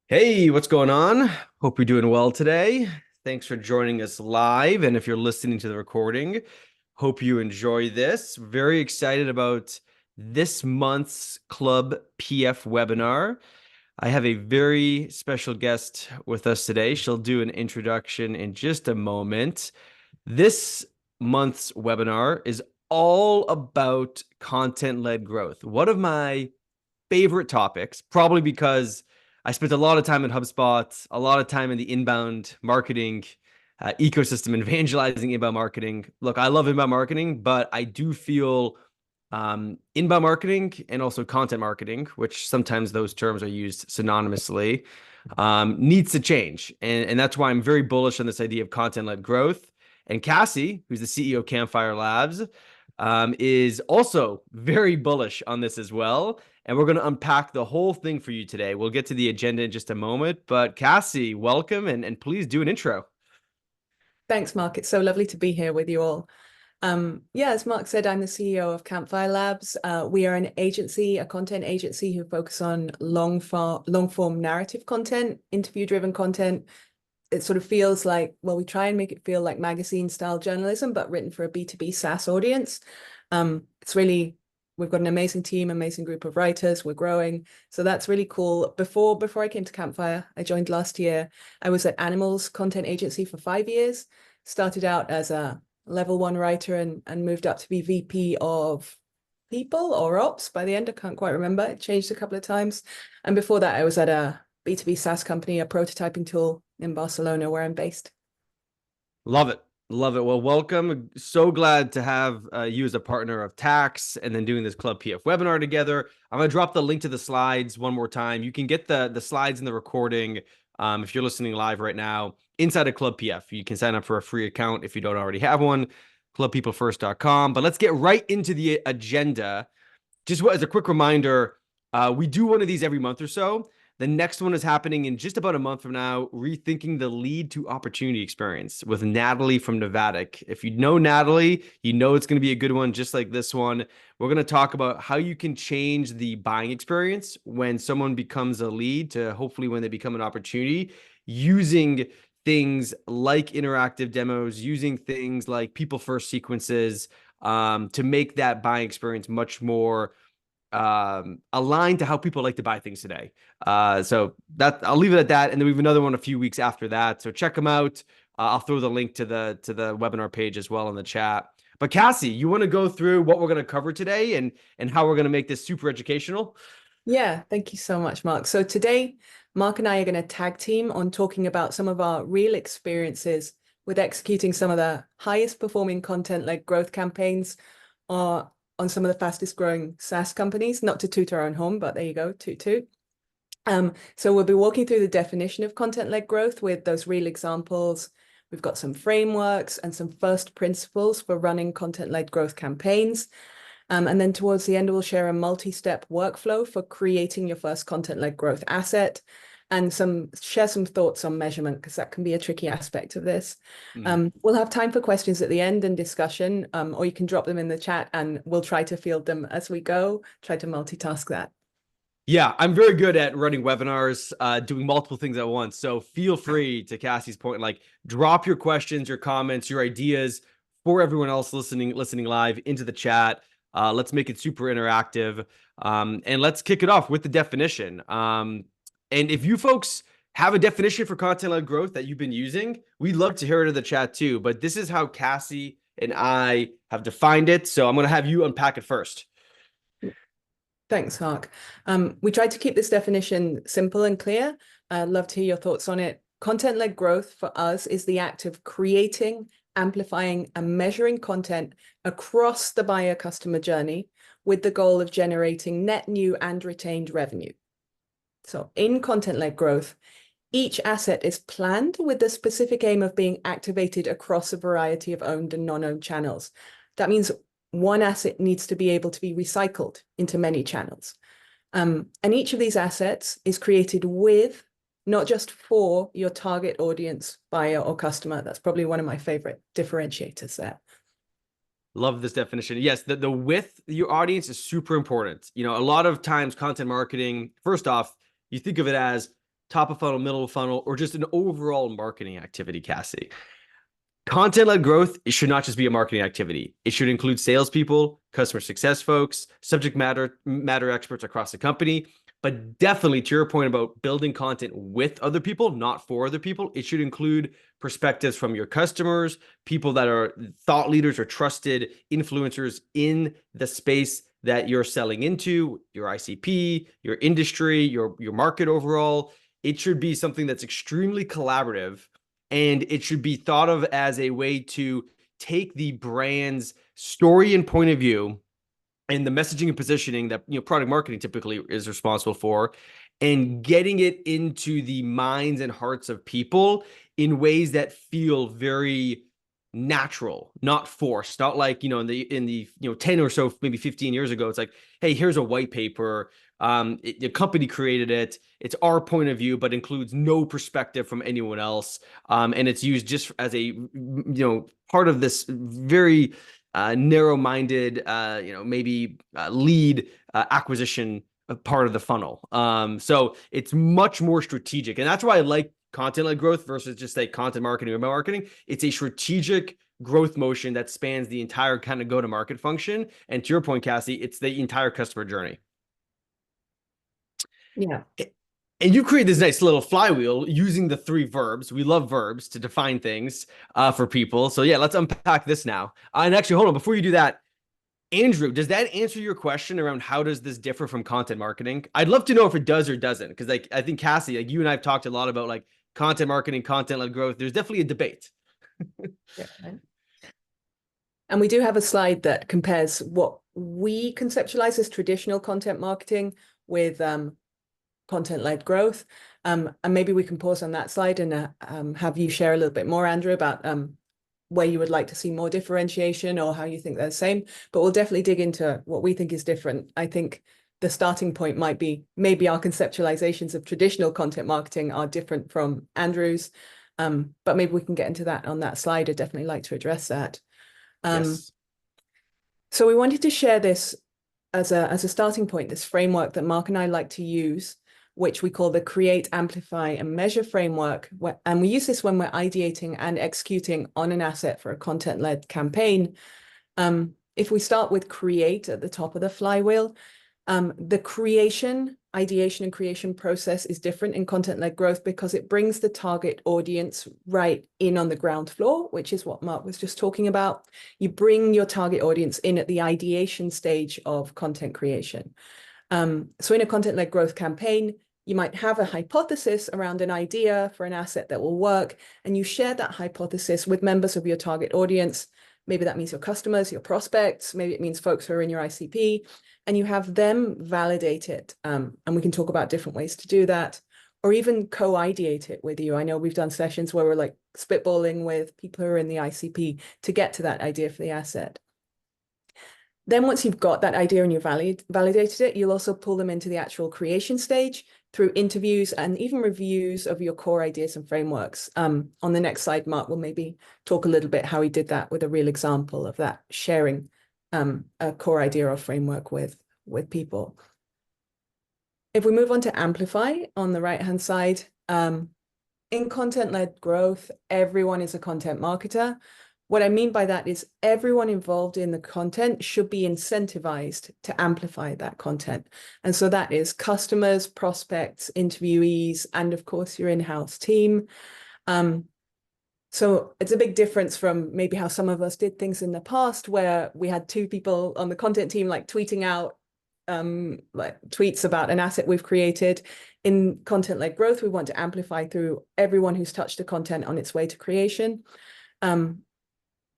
Hey, what's going on? Hope you're doing well today. Thanks for joining us live. And if you're listening to the recording, hope you enjoy this. Very excited about this month's Club PF webinar. I have a very special guest with us today. She'll do an introduction in just a moment. This month's webinar is all about content-led growth. One of my favorite topics, probably because I spent a lot of time in HubSpot, a lot of time in the inbound marketing ecosystem, evangelizing inbound marketing. Look, I love inbound marketing, but I do feel inbound marketing and also content marketing, which sometimes those terms are used synonymously, needs to change. And that's why I'm very bullish on this idea of content-led growth. And Cassie, who's the CEO of Campfire Labs, is also very bullish on this as well. And we're going to unpack the whole thing for you today. We'll get to the agenda in just a moment. But Cassie, welcome, and please do an intro. Thanks, Mark. It's so lovely to be here with you all. As Mark said, I'm the CEO of Campfire Labs. We are an agency, a content agency who focus on long-form narrative content, interview-driven content. It sort of feels like, well, we try and make it feel like magazine-style journalism, but written for a B2B SaaS audience. We've got an amazing team, amazing group of writers. We're growing. So that's really cool. Before I came to Campfire, I joined last year. I was at Animal's content agency for 5 years. Started out as a level 1 writer and moved up to be VP of people or ops by the end. I can't quite remember. It changed a couple of times. And before that, I was at a B2B SaaS company, a prototyping tool in Barcelona, where I'm based. Love it. Love it. Well, welcome. So glad to have you as a partner of TACK and then doing this Club PF webinar together. I'm going to drop the link to the slides one more time. You can get the slides and the recording if you're listening live right now inside of Club PF. You can sign up for a free account if you don't already have one, clubpeoplefirst.com. But let's get right into the agenda. Just as a quick reminder, we do one of these every month or so. The next one is happening in just about a month from now, rethinking the lead to opportunity experience with Natalie from Nevadic. If you know Natalie, you know it's going to be a good one, just like this one. We're going to talk about how you can change the buying experience when someone becomes a lead to hopefully when they become an opportunity, using things like interactive demos, using things like people first sequences to make that buying experience much more aligned to how people like to buy things today. So that I'll leave it at that. And then we have another one a few weeks after that. So check them out. I'll throw the link to the webinar page as well in the chat. But Cassie, you want to go through what we're going to cover today and how we're going to make this super educational? Yeah, thank you so much, Mark. So today, Mark and I are going to tag team on talking about some of our real experiences with executing some of the highest performing content-led growth campaigns on some of the fastest growing SaaS companies. Not to toot our own horn, but there you go, toot toot. So we'll be walking through the definition of content-led growth with those real examples. We've got some frameworks and some first principles for running content-led growth campaigns. And then towards the end, we'll share a multi-step workflow for creating your first content-led growth asset and share some thoughts on measurement, because that can be a tricky aspect of this. We'll have time for questions at the end and discussion, or you can drop them in the chat and we'll try to field them as we go, try to multitask that. Yeah, I'm very good at running webinars, doing multiple things at once. So feel free, to Cassie's point, like drop your questions, your comments, your ideas for everyone else listening live into the chat. Let's make it super interactive. And let's kick it off with the definition. And if you folks have a definition for content-led growth that you've been using, we'd love to hear it in the chat too. But this is how Cassie and I have defined it. So I'm going to have you unpack it first. Thanks, Mark. We tried to keep this definition simple and clear. I'd love to hear your thoughts on it. Content-led growth for us is the act of creating, amplifying, and measuring content across the buyer-customer journey with the goal of generating net new and retained revenue. So in content-led growth, each asset is planned with the specific aim of being activated across a variety of owned and non-owned channels. That means one asset needs to be able to be recycled into many channels. And each of these assets is created with, not just for, your target audience, buyer or customer. That's probably one of my favorite differentiators there. Love this definition. Yes, the with your audience is super important. You know, a lot of times content marketing, first off, you think of it as top of funnel, middle of funnel, or just an overall marketing activity, Cassie. Content-led growth, it should not just be a marketing activity. It should include salespeople, customer success folks, subject matter experts across the company. But definitely, to your point about building content with other people, not for other people, it should include perspectives from your customers, people that are thought leaders or trusted influencers in the space that you're selling into, your ICP, your industry, your market overall. It should be something that's extremely collaborative, and it should be thought of as a way to take the brand's story and point of view and the messaging and positioning that product marketing typically is responsible for, and getting it into the minds and hearts of people in ways that feel very natural, not forced, not like in the 10 or so, maybe 15 years ago, it's like, hey, here's a white paper, the company created it, it's our point of view but includes no perspective from anyone else, and it's used just as a part of this very narrow-minded maybe lead acquisition part of the funnel. So it's much more strategic, and that's why I like content-led growth versus just like content marketing or marketing. It's a strategic growth motion that spans the entire kind of go-to-market function. And to your point, Cassie, it's the entire customer journey. Yeah. And you create this nice little flywheel using the 3 verbs. We love verbs to define things for people. So yeah, let's unpack this now. And actually, hold on, before you do that, Andrew, does that answer your question around how does this differ from content marketing? I'd love to know if it does or doesn't, because like I think Cassie, like you and I have talked a lot about like content marketing, content-led growth. There's definitely a debate. Yeah. And we do have a slide that compares what we conceptualize as traditional content marketing with content-led growth. And maybe we can pause on that slide and have you share a little bit more, Andrew, about where you would like to see more differentiation or how you think they're the same. But we'll definitely dig into what we think is different. I think the starting point might be maybe our conceptualizations of traditional content marketing are different from Andrew's, but maybe we can get into that on that slide. I'd definitely like to address that. Yes. So we wanted to share this as a starting point, this framework that Mark and I like to use, which we call the Create, Amplify, and Measure framework. And we use this when we're ideating and executing on an asset for a content-led campaign. If we start with create at the top of the flywheel, the ideation and creation process is different in content-led growth because it brings the target audience right in on the ground floor, which is what Mark was just talking about. You bring your target audience in at the ideation stage of content creation. So in a content-led growth campaign, you might have a hypothesis around an idea for an asset that will work, and you share that hypothesis with members of your target audience. Maybe that means your customers, your prospects, maybe it means folks who are in your ICP, and you have them validate it. And we can talk about different ways to do that, or even co-ideate it with you. I know we've done sessions where we're like spitballing with people who are in the ICP to get to that idea for the asset. Then once you've got that idea and you've validated it, you'll also pull them into the actual creation stage through interviews and even reviews of your core ideas and frameworks. On the next slide, Mark will maybe talk a little bit how he did that with a real example of that, sharing a core idea or framework with people. If we move on to Amplify on the right-hand side, in content-led growth, everyone is a content marketer. What I mean by that is everyone involved in the content should be incentivized to amplify that content. And so that is customers, prospects, interviewees, and of course your in-house team. So it's a big difference from maybe how some of us did things in the past, where we had 2 people on the content team like tweeting out like tweets about an asset we've created. In content-led growth, we want to amplify through everyone who's touched the content on its way to creation.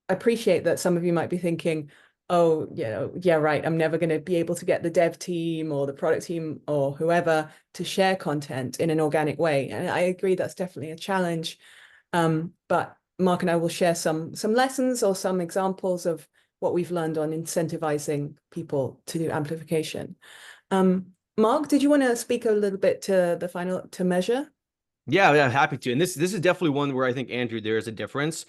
I appreciate that some of you might be thinking, oh, yeah, right, I'm never going to be able to get the dev team or the product team or whoever to share content in an organic way. And I agree that's definitely a challenge. But Mark and I will share some lessons or some examples of what we've learned on incentivizing people to do amplification. Mark, did you want to speak a little bit to measure? Yeah, happy to. And this is definitely one where I think, Andrew, there is a difference.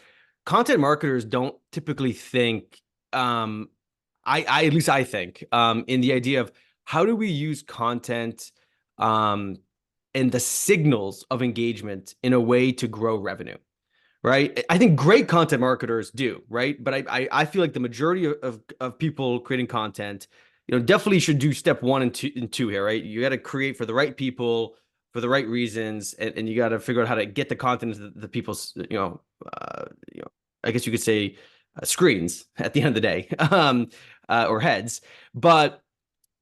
Content marketers don't typically think, at least I think, in the idea of how do we use content and the signals of engagement in a way to grow revenue, right? I think great content marketers do, right? But I feel like the majority of people creating content, definitely should do step one and two here, right? You got to create for the right people, for the right reasons, and you got to figure out how to get the content to the people's, I guess you could say screens at the end of the day, or heads. But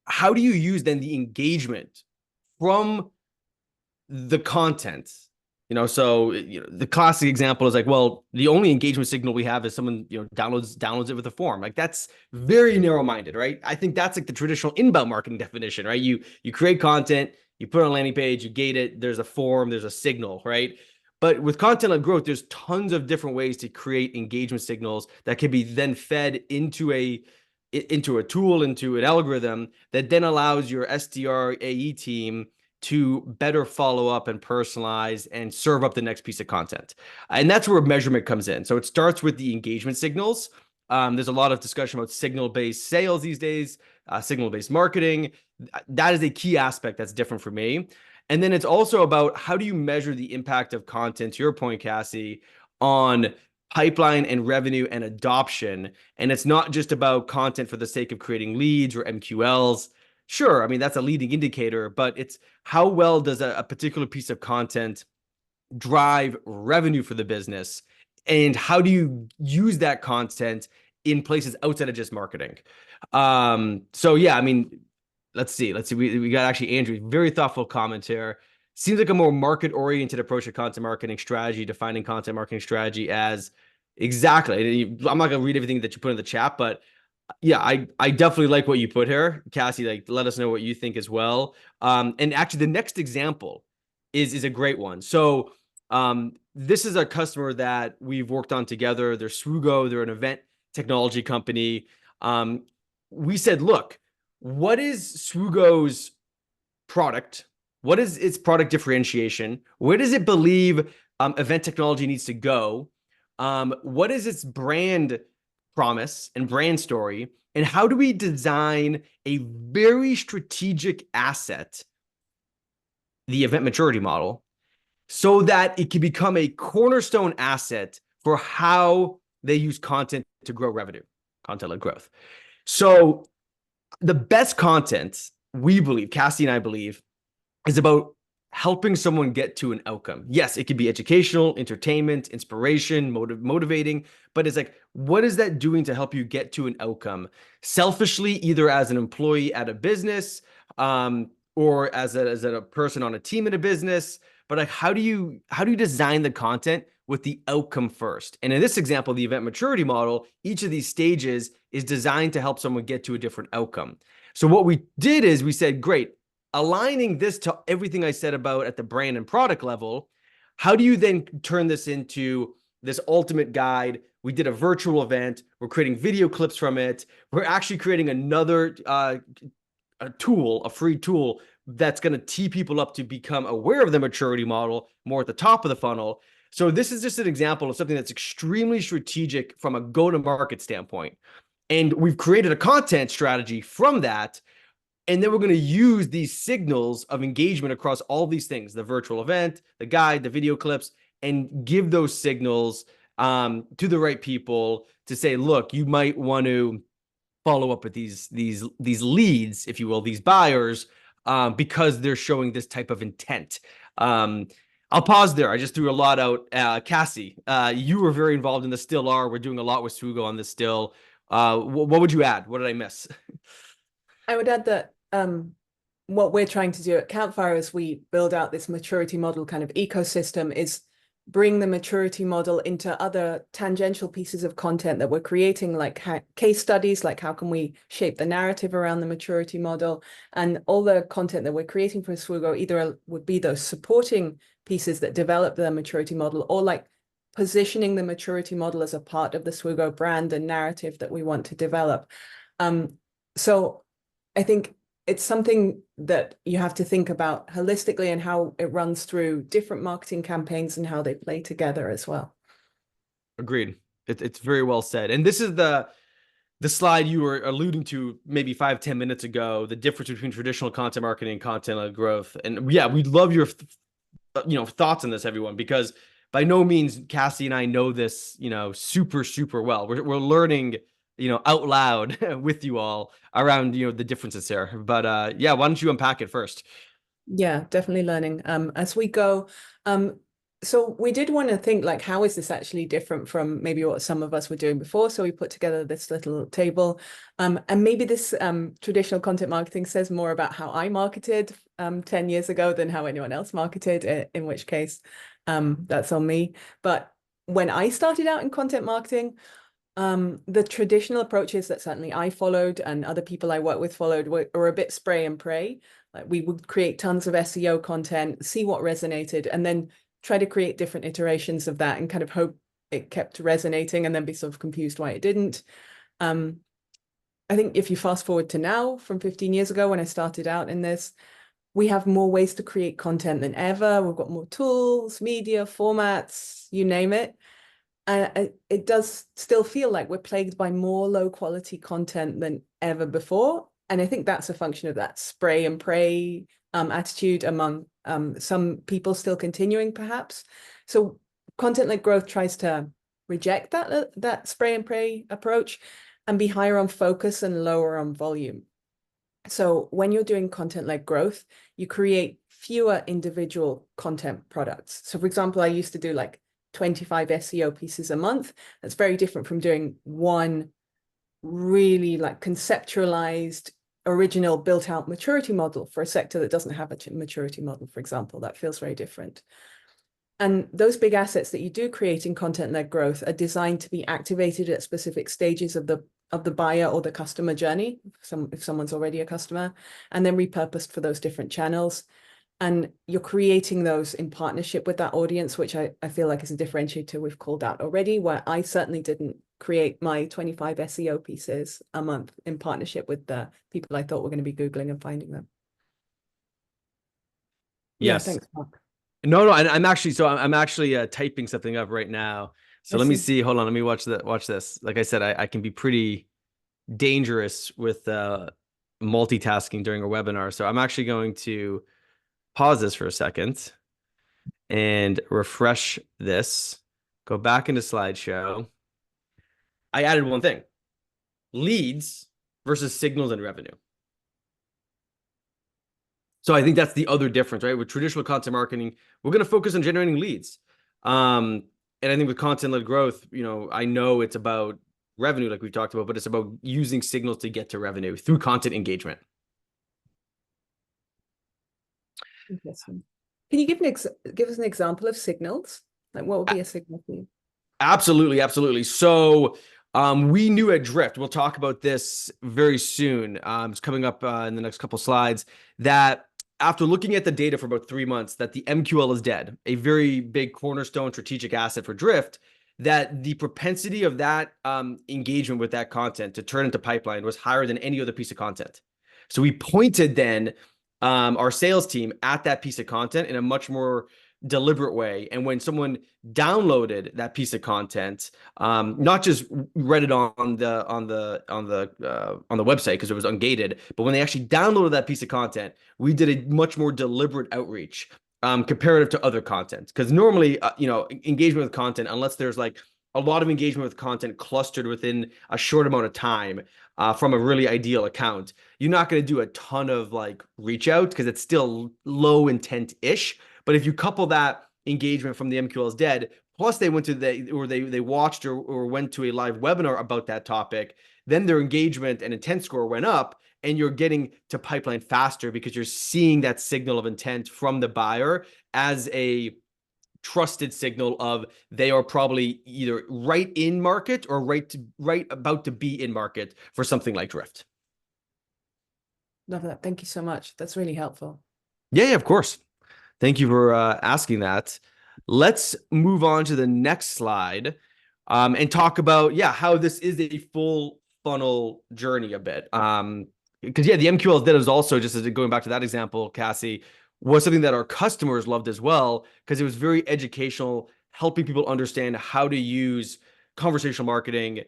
how do you use then the engagement from the content? So the classic example is like, well, the only engagement signal we have is someone downloads it with a form. Like, that's very narrow-minded, right? I think that's like the traditional inbound marketing definition, right? You create content, you put it on a landing page, you gate it, there's a form, there's a signal, right? But with content-led growth, there's tons of different ways to create engagement signals that can be then fed into a tool, into an algorithm that then allows your SDR AE team to better follow up and personalize and serve up the next piece of content. And that's where measurement comes in. So it starts with the engagement signals. There's a lot of discussion about signal-based sales these days, signal-based marketing. That is a key aspect that's different for me. And then it's also about how do you measure the impact of content, to your point, Cassie, on pipeline and revenue and adoption. And it's not just about content for the sake of creating leads or MQLs. Sure, I mean, that's a leading indicator, but it's how well does a particular piece of content drive revenue for the business, and how do you use that content in places outside of just marketing? So yeah, I mean, let's see. We got actually Andrew, very thoughtful comment here. Seems like a more market-oriented approach to content marketing strategy, defining content marketing strategy as exactly. I'm not gonna read everything that you put in the chat, but yeah, I definitely like what you put here, Cassie. Like, let us know what you think as well. And actually, the next example is a great one. So, this is a customer that we've worked on together. They're Suugo. They're an event technology company. We said, look, what is Suugo's product? What is its product differentiation? Where does it believe event technology needs to go? What is its brand promise and brand story? And how do we design a very strategic asset, the event maturity model, so that it can become a cornerstone asset for how they use content to grow revenue, content-led growth? So the best content, we believe, Cassie and I believe, is about helping someone get to an outcome. Yes, it could be educational, entertainment, inspiration, motivating, but it's like, what is that doing to help you get to an outcome? Selfishly, either as an employee at a business, or as a person on a team in a business. But like, how do you design the content with the outcome first? And in this example, the event maturity model, each of these stages is designed to help someone get to a different outcome. So what we did is we said, great, aligning this to everything I said about at the brand and product level, how do you then turn this into this ultimate guide? We did a virtual event. We're creating video clips from it. We're actually creating another a tool, a free tool that's going to tee people up to become aware of the maturity model more at the top of the funnel. So this is just an example of something that's extremely strategic from a go-to-market standpoint. And we've created a content strategy from that. And then we're going to use these signals of engagement across all these things, the virtual event, the guide, the video clips, and give those signals to the right people to say, look, you might want to follow up with these leads, if you will, these buyers, because they're showing this type of intent. I'll pause there. I just threw a lot out. Cassie, you were very involved in the still are. We're doing a lot with Suugo on this still. What would you add? What did I miss? I would add that what we're trying to do at Campfire as we build out this maturity model kind of ecosystem is bring the maturity model into other tangential pieces of content that we're creating, like case studies, like how can we shape the narrative around the maturity model, and all the content that we're creating for Suugo either would be those supporting pieces that develop the maturity model, or like positioning the maturity model as a part of the Suugo brand and narrative that we want to develop. So I think it's something that you have to think about holistically and how it runs through different marketing campaigns and how they play together as well. Agreed. It's very well said. And this is the the slide you were alluding to maybe 5-10 minutes ago, the difference between traditional content marketing and content-led growth. And yeah, we'd love your thoughts on this, everyone, because by no means Cassie and I know this, super, super well. We're learning, out loud with you all around, the differences here. But yeah, why don't you unpack it first? Yeah, definitely learning as we go. So we did want to think like, how is this actually different from maybe what some of us were doing before? So we put together this little table. And maybe this traditional content marketing says more about how I marketed 10 years ago than how anyone else marketed, in which case that's on me. But when I started out in content marketing, the traditional approaches that certainly I followed and other people I work with followed were a bit spray and pray. Like we would create tons of SEO content, see what resonated, and then try to create different iterations of that and kind of hope it kept resonating and then be sort of confused why it didn't. I think if you fast forward to now, from 15 years ago when I started out in this, we have more ways to create content than ever. We've got more tools, media, formats, you name it. And it does still feel like we're plagued by more low quality content than ever before. And I think that's a function of that spray and pray attitude among some people still continuing, perhaps. So content-led growth tries to reject that spray and pray approach and be higher on focus and lower on volume. So when you're doing content-led growth, you create fewer individual content products. So for example, I used to do like 25 SEO pieces a month. That's very different from doing one really like conceptualized, original, built out maturity model for a sector that doesn't have a maturity model, for example. That feels very different. And those big assets that you do create in content-led growth are designed to be activated at specific stages of the buyer or the customer journey, if someone's already a customer, and then repurposed for those different channels. And you're creating those in partnership with that audience, which I feel like is a differentiator we've called out already, where I certainly didn't create my 25 SEO pieces a month in partnership with the people I thought were going to be Googling and finding them. Yeah, Yes. thanks, Mark. No, I'm actually typing something up right now. So I let me see. see. Hold on. Let me watch this. Like I said, I can be pretty dangerous with multitasking during a webinar. So I'm actually going to pause this for a second and refresh this. Go back into slideshow. I added one thing: leads versus signals and revenue. So I think that's the other difference, right? With traditional content marketing, we're going to focus on generating leads. And I think with content-led growth, I know it's about revenue, like we've talked about, but it's about using signals to get to revenue through content engagement. Interesting. Can you give us an example of signals? Like what would be a signal for you? Absolutely. So we knew at Drift, we'll talk about this very soon. It's coming up in the next couple slides, that after looking at the data for about 3 months, that the MQL is dead, a very big cornerstone strategic asset for Drift, that the propensity of that engagement with that content to turn into pipeline was higher than any other piece of content. So we pointed then our sales team at that piece of content in a much more deliberate way. And when someone downloaded that piece of content, not just read it on the website because it was ungated, but when they actually downloaded that piece of content, we did a much more deliberate outreach comparative to other content. Because normally, engagement with content, unless there's like a lot of engagement with content clustered within a short amount of time from a really ideal account, you're not going to do a ton of like reach out because it's still low intent-ish. But if you couple that engagement from the MQL is dead, plus they went to they watched or went to a live webinar about that topic, then their engagement and intent score went up, and you're getting to pipeline faster because you're seeing that signal of intent from the buyer as a trusted signal of they are probably either right in market or right about to be in market for something like Drift. Love that. Thank you so much. That's really helpful. Yeah, of course. Thank you for asking that. Let's move on to the next slide and talk about, how this is a full funnel journey a bit. Because, the MQL that is also, just as going back to that example, Cassie, was something that our customers loved as well, because it was very educational, helping people understand how to use conversational marketing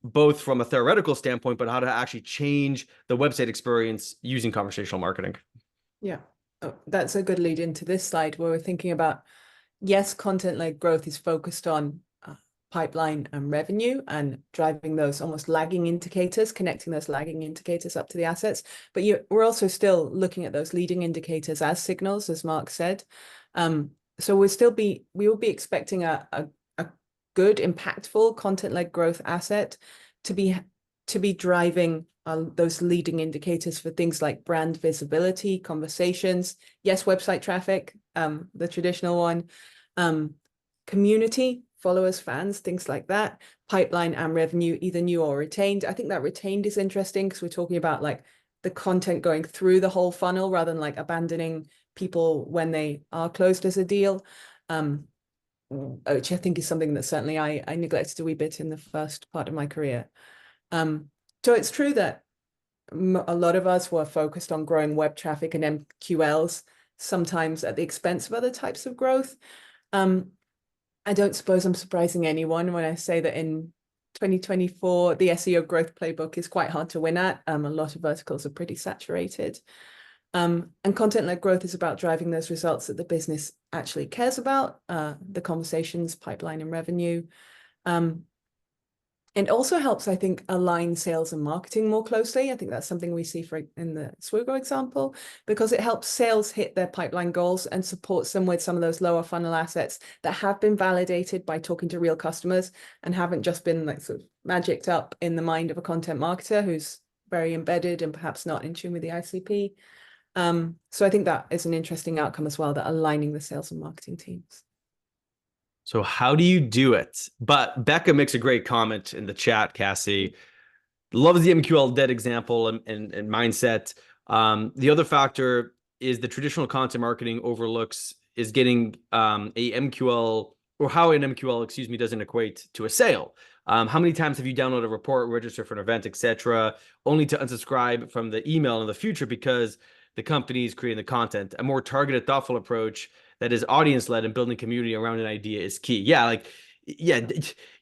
both from a theoretical standpoint, but how to actually change the website experience using conversational marketing. Yeah, oh, that's a good lead into this slide where we're thinking about, yes, content-led growth is focused on pipeline and revenue and driving those almost lagging indicators, connecting those lagging indicators up to the assets. But we're also still looking at those leading indicators as signals, as Mark said. So we will be expecting a good, impactful content-led growth asset to be driving those leading indicators for things like brand visibility, conversations, yes, website traffic, the traditional one, community, followers, fans, things like that, pipeline and revenue, either new or retained. I think that retained is interesting because we're talking about like the content going through the whole funnel rather than like abandoning people when they are closed as a deal. Which I think is something that certainly I neglected a wee bit in the first part of my career. So it's true that a lot of us were focused on growing web traffic and MQLs, sometimes at the expense of other types of growth. I don't suppose I'm surprising anyone when I say that in 2024, the SEO growth playbook is quite hard to win at. A lot of verticals are pretty saturated. And content-led growth is about driving those results that the business actually cares about, the conversations, pipeline, and revenue. It also helps, I think, align sales and marketing more closely. I think that's something we see in the Suugo example, because it helps sales hit their pipeline goals and supports them with some of those lower funnel assets that have been validated by talking to real customers and haven't just been like sort of magicked up in the mind of a content marketer who's very embedded and perhaps not in tune with the ICP. So I think that is an interesting outcome as well, that aligning the sales and marketing teams. So how do you do it? But Becca makes a great comment in the chat, Cassie. Loves the MQL dead example and mindset. The other factor is the traditional content marketing overlooks is getting a MQL, or how an MQL, excuse me, doesn't equate to a sale. How many times have you downloaded a report, registered for an event, etc., only to unsubscribe from the email in the future because the company is creating the content? A more targeted, thoughtful approach that is audience-led and building community around an idea is key. Yeah, like, yeah,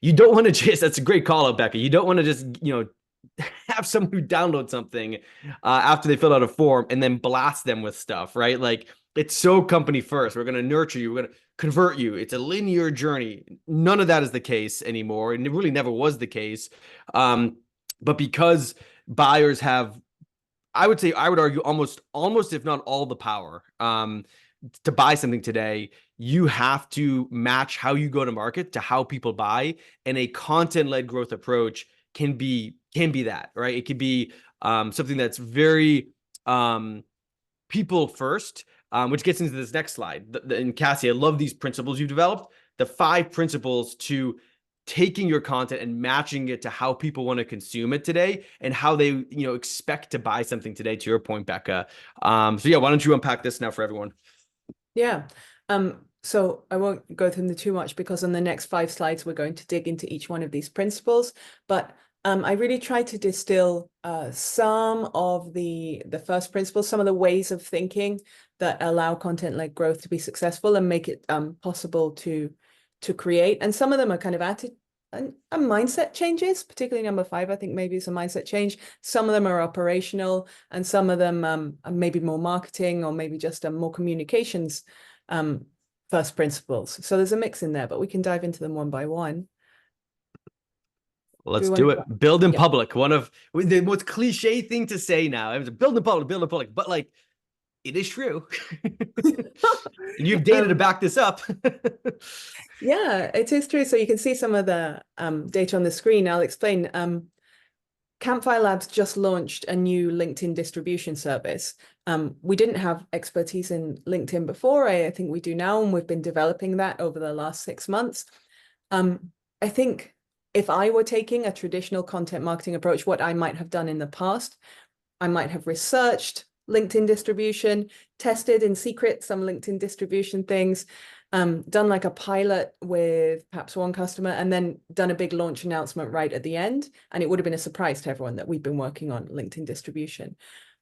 you don't want to just, that's a great call out, Becca. You don't want to just, have someone who downloads something after they fill out a form and then blast them with stuff, right? Like, it's so company first. We're going to nurture you. We're going to convert you. It's a linear journey. None of that is the case anymore. And it really never was the case. But because buyers have, I would argue almost if not all the power to buy something today, you have to match how you go to market to how people buy. And a content-led growth approach can be that, right? It could be something that's very people first, which gets into this next slide. And Cassie, I love these principles you've developed. The 5 principles to taking your content and matching it to how people want to consume it today and how they, expect to buy something today, to your point, Becca. So yeah, why don't you unpack this now for everyone? Yeah. So I won't go through them too much because on the next 5 slides, we're going to dig into each one of these principles. But I really try to distill some of the first principles, some of the ways of thinking that allow content-led growth to be successful and make it possible to create. And some of them are kind of a mindset changes, particularly number 5, I think maybe is a mindset change. Some of them are operational and some of them are maybe more marketing or maybe just more communications first principles. So there's a mix in there, but we can dive into them one by one. Let's do it. Build in public. One of the most cliche thing to say now. It was build in public, but like, it is true. And you've data to back this up. Yeah, it is true. So you can see some of the data on the screen. I'll explain. Campfire Labs just launched a new LinkedIn distribution service. We didn't have expertise in LinkedIn before. I think we do now, and we've been developing that over the last 6 months. I think if I were taking a traditional content marketing approach, what I might have done in the past, I might have researched LinkedIn distribution, tested in secret some LinkedIn distribution things, done like a pilot with perhaps one customer, and then done a big launch announcement right at the end. And it would have been a surprise to everyone that we've been working on LinkedIn distribution.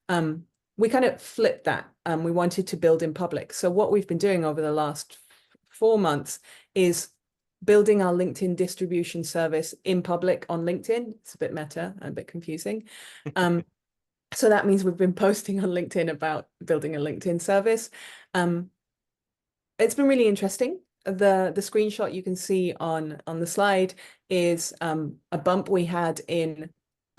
We kind of flipped that. We wanted to build in public. So what we've been doing over the last 4 months is building our LinkedIn distribution service in public on LinkedIn. It's a bit meta and a bit confusing. So that means we've been posting on LinkedIn about building a LinkedIn service. It's been really interesting. The screenshot you can see on the slide is a bump we had in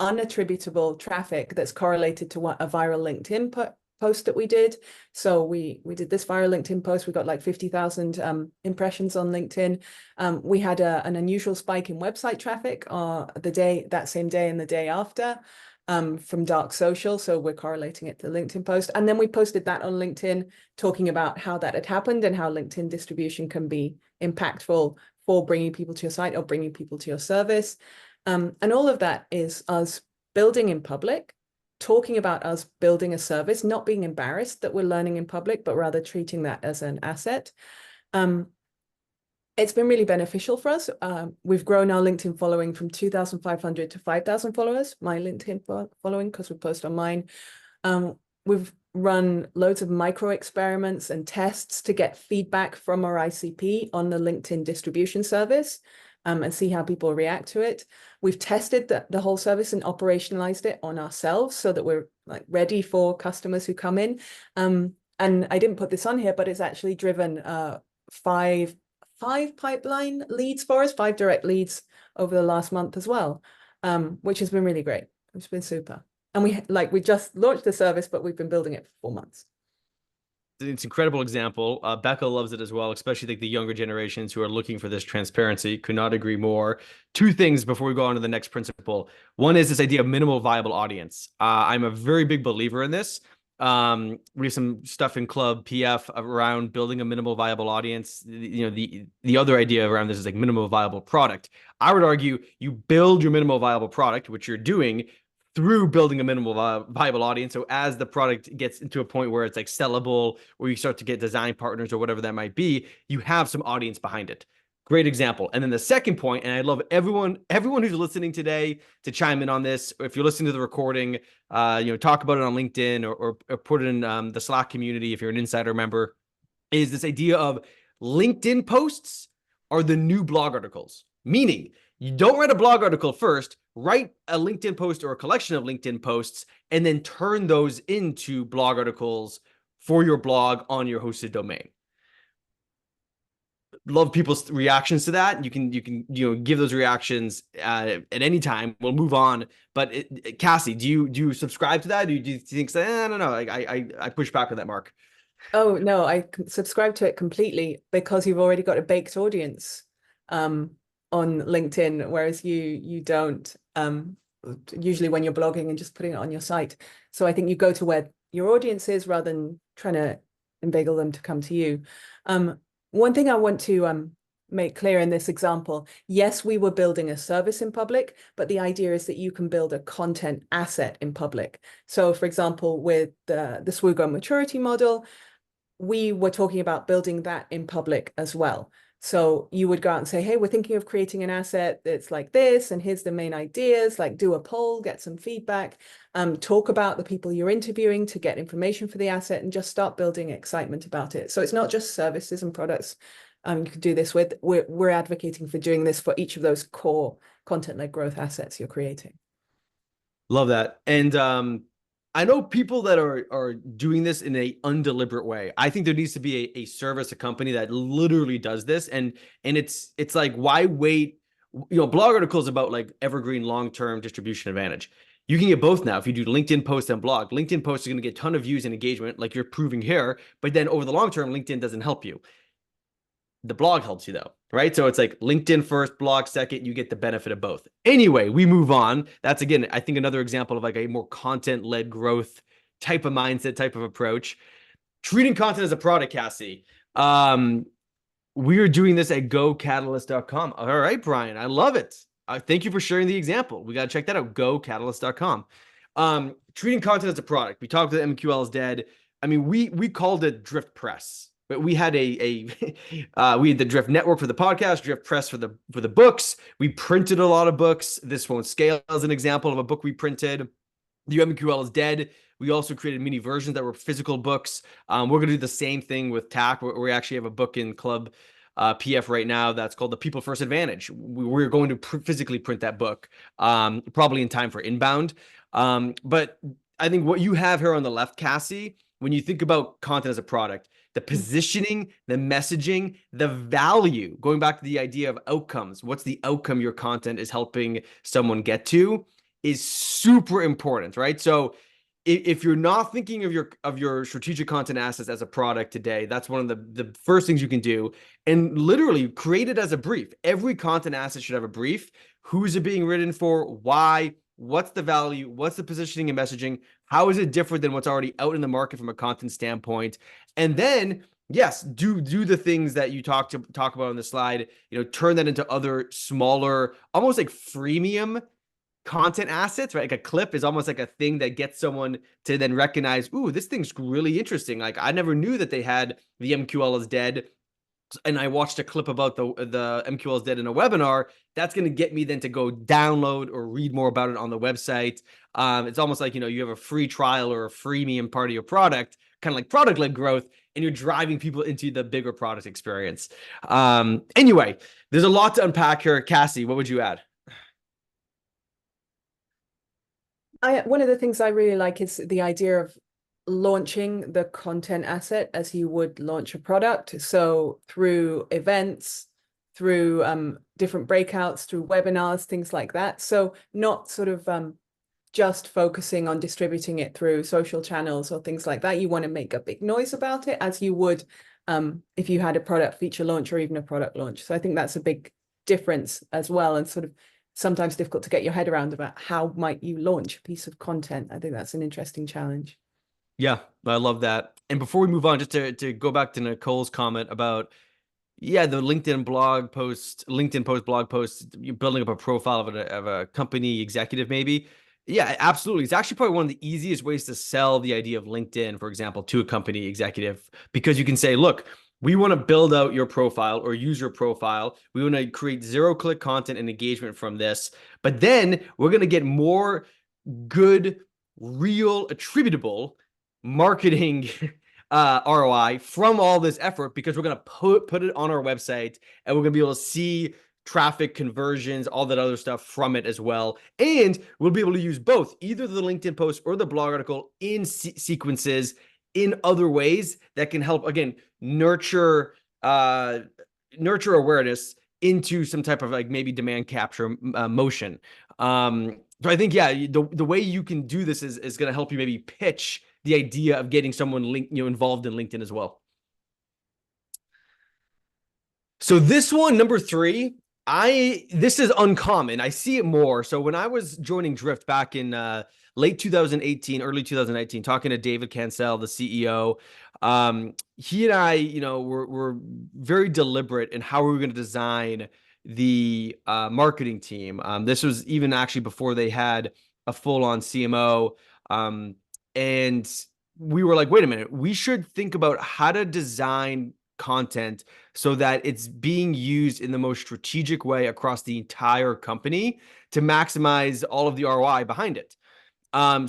unattributable traffic that's correlated to a viral LinkedIn post that we did. So we did this viral LinkedIn post. We got like 50,000 impressions on LinkedIn. We had an unusual spike in website traffic that same day and the day after. From dark social. So we're correlating it to the LinkedIn post. And then we posted that on LinkedIn, talking about how that had happened and how LinkedIn distribution can be impactful for bringing people to your site or bringing people to your service. And all of that is us building in public, talking about us building a service, not being embarrassed that we're learning in public, but rather treating that as an asset. It's been really beneficial for us. We've grown our LinkedIn following from 2,500 to 5,000 followers, my LinkedIn following, because we post on mine. We've run loads of micro experiments and tests to get feedback from our ICP on the LinkedIn distribution service and see how people react to it. We've tested the whole service and operationalized it on ourselves so that we're like ready for customers who come in. And I didn't put this on here, but it's actually driven five pipeline leads for us, 5 direct leads over the last month as well, which has been really great. It's been super. And we just launched the service, but we've been building it for 4 months. It's an incredible example. Becca loves it as well, especially like the younger generations who are looking for this transparency. Could not agree more. 2 things before we go on to the next principle. One is this idea of minimal viable audience. I'm a very big believer in this. We have some stuff in Club PF around building a minimal viable audience. The other idea around this is like minimal viable product. I would argue you build your minimal viable product, which you're doing through building a minimal viable audience. So as the product gets into a point where it's like sellable, or you start to get design partners or whatever that might be, you have some audience behind it. Great example. And then the second point, and I love everyone who's listening today to chime in on this. If you're listening to the recording, talk about it on LinkedIn or put it in the Slack community if you're an insider member, is this idea of LinkedIn posts are the new blog articles. Meaning, you don't write a blog article first, write a LinkedIn post or a collection of LinkedIn posts, and then turn those into blog articles for your blog on your hosted domain. Love people's reactions to that. You can give those reactions at any time. We'll move on. But Cassie, do you subscribe to that? Do you think I don't know? I push back on that, Mark. Oh no, I subscribe to it completely because you've already got a baked audience on LinkedIn, whereas you don't usually when you're blogging and just putting it on your site. So I think you go to where your audience is rather than trying to inveigle them to come to you. One thing I want to make clear in this example, yes, we were building a service in public, but the idea is that you can build a content asset in public. So for example, with the Suugo maturity model, we were talking about building that in public as well. So you would go out and say, hey, we're thinking of creating an asset that's like this, and here's the main ideas, like do a poll, get some feedback, talk about the people you're interviewing to get information for the asset, and just start building excitement about it. So it's not just services and products you could do this with. We're advocating for doing this for each of those core content-led growth assets you're creating. Love that. And I know people that are doing this in a undeliberate way. I think there needs to be a service, a company that literally does this. And it's like, why wait? Blog articles about like evergreen long-term distribution advantage. You can get both now if you do LinkedIn post and blog. LinkedIn post is going to get a ton of views and engagement like you're proving here, but then over the long term, LinkedIn doesn't help you. The blog helps you though, right? So it's like LinkedIn first, blog second, you get the benefit of both. Anyway, we move on. That's again, I think another example of like a more content-led growth type of mindset, type of approach. Treating content as a product, Cassie. We are doing this at gocatalyst.com. All right, Brian, I love it. Thank you for sharing the example. We got to check that out, gocatalyst.com. Treating content as a product. We talked about MQL is dead. I mean, we called it Drift Press. But we had we had the Drift Network for the podcast, Drift Press for the books. We printed a lot of books. This won't scale as an example of a book we printed. The MQL is dead. We also created mini versions that were physical books. We're going to do the same thing with TACK. We actually have a book in Club PF right now that's called the People First Advantage. We're going to physically print that book, probably in time for inbound. But I think what you have here on the left, Cassie, when you think about content as a product, the positioning, the messaging, the value, going back to the idea of outcomes, what's the outcome your content is helping someone get to, is super important, right? So if you're not thinking of your strategic content assets as a product today, that's one of the first things you can do. And literally create it as a brief. Every content asset should have a brief. Who's it being written for? Why? What's the value? What's the positioning and messaging? How is it different than what's already out in the market from a content standpoint? And then, yes, do the things that you talk about on the slide. Turn that into other smaller, almost like freemium content assets, right? Like a clip is almost like a thing that gets someone to then recognize, ooh, this thing's really interesting. Like I never knew that they had the MQL is dead, and I watched a clip about the MQL is dead in a webinar. That's going to get me then to go download or read more about it on the website. It's almost like, you have a free trial or a freemium part of your product, kind of like product-led growth, and you're driving people into the bigger product experience. Anyway, there's a lot to unpack here. Cassie, what would you add? One of the things I really like is the idea of launching the content asset as you would launch a product. So through events, through different breakouts, through webinars, things like that. So not sort of just focusing on distributing it through social channels or things like that. You want to make a big noise about it as you would if you had a product feature launch or even a product launch. So I think that's a big difference as well, and sort of sometimes difficult to get your head around about how might you launch a piece of content. I think that's an interesting challenge. Yeah, I love that. And before we move on, just to go back to Nicole's comment about, the LinkedIn blog post, you're building up a profile of a company executive, maybe. Yeah, absolutely. It's actually probably one of the easiest ways to sell the idea of LinkedIn, for example, to a company executive, because you can say, look, we want to build out your profile or user profile. We want to create zero-click content and engagement from this. But then we're going to get more good, real, attributable marketing ROI from all this effort, because we're going to put it on our website, and we're going to be able to see traffic, conversions, all that other stuff from it as well. And we'll be able to use both, either the LinkedIn post or the blog article, in sequences in other ways that can help, again, nurture awareness into some type of like maybe demand capture motion. So I think, the way you can do this is going to help you maybe pitch the idea of getting someone involved in LinkedIn as well. So this one, number 3, this is uncommon. I see it more. So when I was joining Drift back in late 2018, early 2019, talking to David Cancel, the CEO, he and I, were very deliberate in how we were going to design the marketing team. This was even actually before they had a full-on CMO. And we were like, wait a minute, we should think about how to design content so that it's being used in the most strategic way across the entire company to maximize all of the ROI behind it.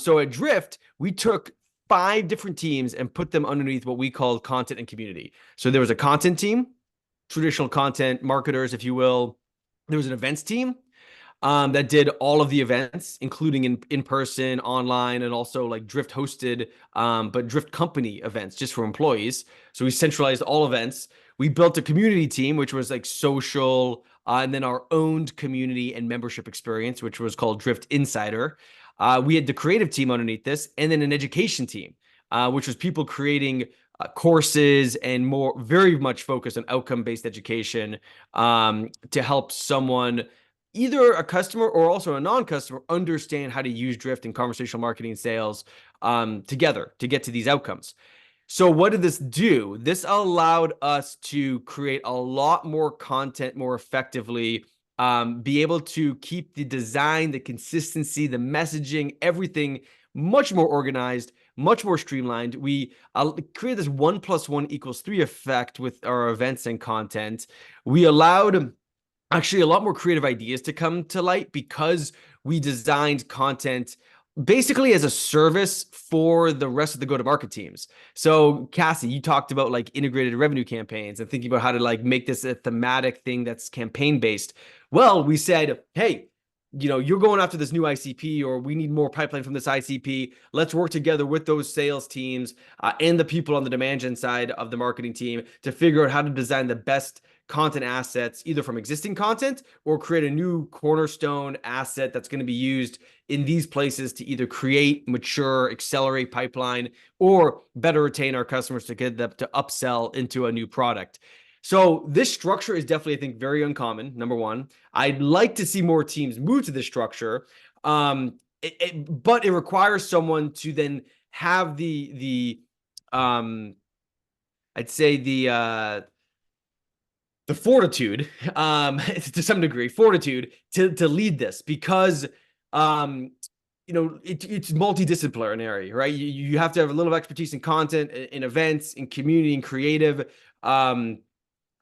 So at Drift, we took 5 different teams and put them underneath what we called content and community. So there was a content team, traditional content marketers, if you will. There was an events team that did all of the events, including in person, online, and also like Drift hosted, but Drift company events just for employees. So we centralized all events. We built a community team, which was like social, and then our owned community and membership experience, which was called Drift Insider. We had the creative team underneath this, and then an education team, which was people creating courses and more, very much focused on outcome-based education to help someone, either a customer or also a non-customer, understand how to use Drift and conversational marketing and sales together to get to these outcomes. So what did this do? This allowed us to create a lot more content more effectively, be able to keep the design, the consistency, the messaging, everything much more organized, much more streamlined. We created this 1 + 1 = 3 effect with our events and content. We allowed actually a lot more creative ideas to come to light because we designed content basically as a service for the rest of the go-to-market teams. So Cassie, you talked about like integrated revenue campaigns and thinking about how to like make this a thematic thing that's campaign based. Well, we said, hey, you're going after this new ICP, or we need more pipeline from this ICP. Let's work together with those sales teams and the people on the demand gen side of the marketing team to figure out how to design the best content assets, either from existing content or create a new cornerstone asset that's going to be used in these places to either create, mature, accelerate pipeline, or better retain our customers to get them to upsell into a new product. So this structure is definitely, I think, very uncommon. Number one, I'd like to see more teams move to this structure, but it requires someone to then have I'd say the fortitude, to some degree, fortitude to lead this, because it's multidisciplinary, right? You have to have a little expertise in content, in events, in community, in creative.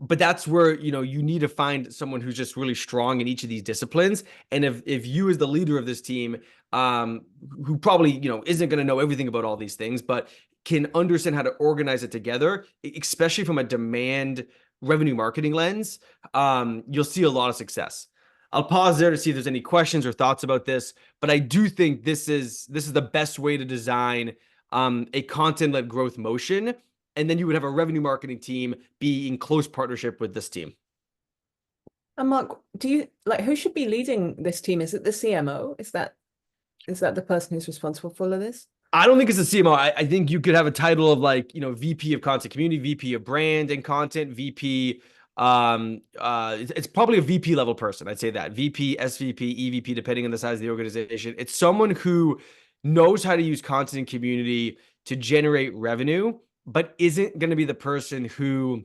But that's where you need to find someone who's just really strong in each of these disciplines. And if you, as the leader of this team, who probably isn't going to know everything about all these things, but can understand how to organize it together, especially from a demand revenue marketing lens, you'll see a lot of success. I'll pause there to see if there's any questions or thoughts about this, but I do think this is the best way to design a content-led growth motion. And then you would have a revenue marketing team be in close partnership with this team. And Mark, do you who should be leading this team? Is it the CMO? Is that the person who's responsible for all of this? I don't think it's a CMO. I think you could have a title of VP of content community, VP of brand and content, VP. It's probably a VP level person. I'd say that VP, SVP, EVP, depending on the size of the organization. It's someone who knows how to use content and community to generate revenue, but isn't going to be the person who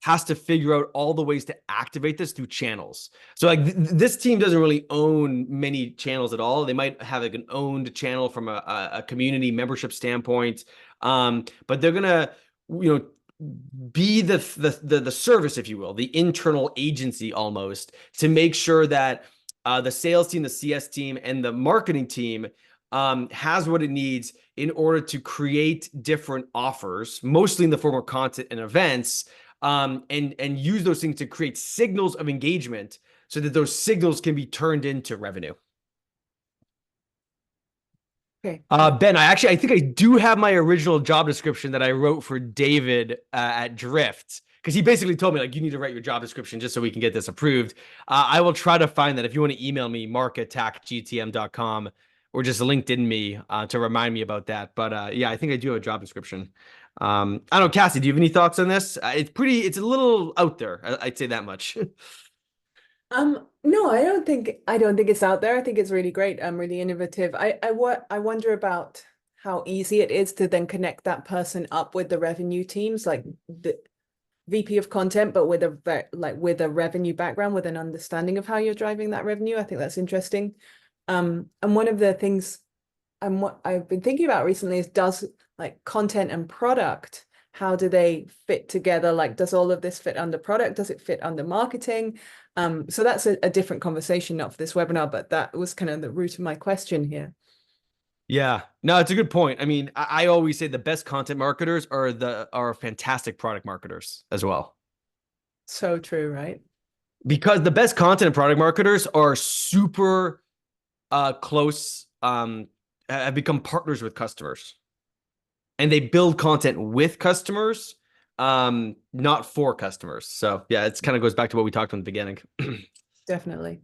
has to figure out all the ways to activate this through channels. So this team doesn't really own many channels at all. They might have an owned channel from a community membership standpoint, but they're gonna be the service, if you will, the internal agency almost, to make sure that the sales team, the CS team, and the marketing team has what it needs in order to create different offers, mostly in the form of content and events, and use those things to create signals of engagement so that those signals can be turned into revenue. Okay. Ben, I think I do have my original job description that I wrote for David at Drift, because he basically told me you need to write your job description just so we can get this approved. I will try to find that. If you want to email me, mark@tackgtm.com, or just LinkedIn me to remind me about that. But yeah, I think I do have a job description. I don't know, Cassie, do you have any thoughts on this? It's a little out there. I'd say that much. No, I don't think it's out there. I think it's really great. Really innovative. I wonder about how easy it is to then connect that person up with the revenue teams, like the VP of content, but with a revenue background, with an understanding of how you're driving that revenue. I think that's interesting. And one of the things what I've been thinking about recently is, does content and product, how do they fit together? Does all of this fit under product? Does it fit under marketing? So that's a different conversation, not for this webinar, but that was kind of the root of my question here. Yeah, no, it's a good point. I mean, I always say the best content marketers are fantastic product marketers as well. So true, right? Because the best content and product marketers are super close, have become partners with customers, and they build content with customers, not for customers. So yeah, it's kind of goes back to what we talked about in the beginning. Definitely.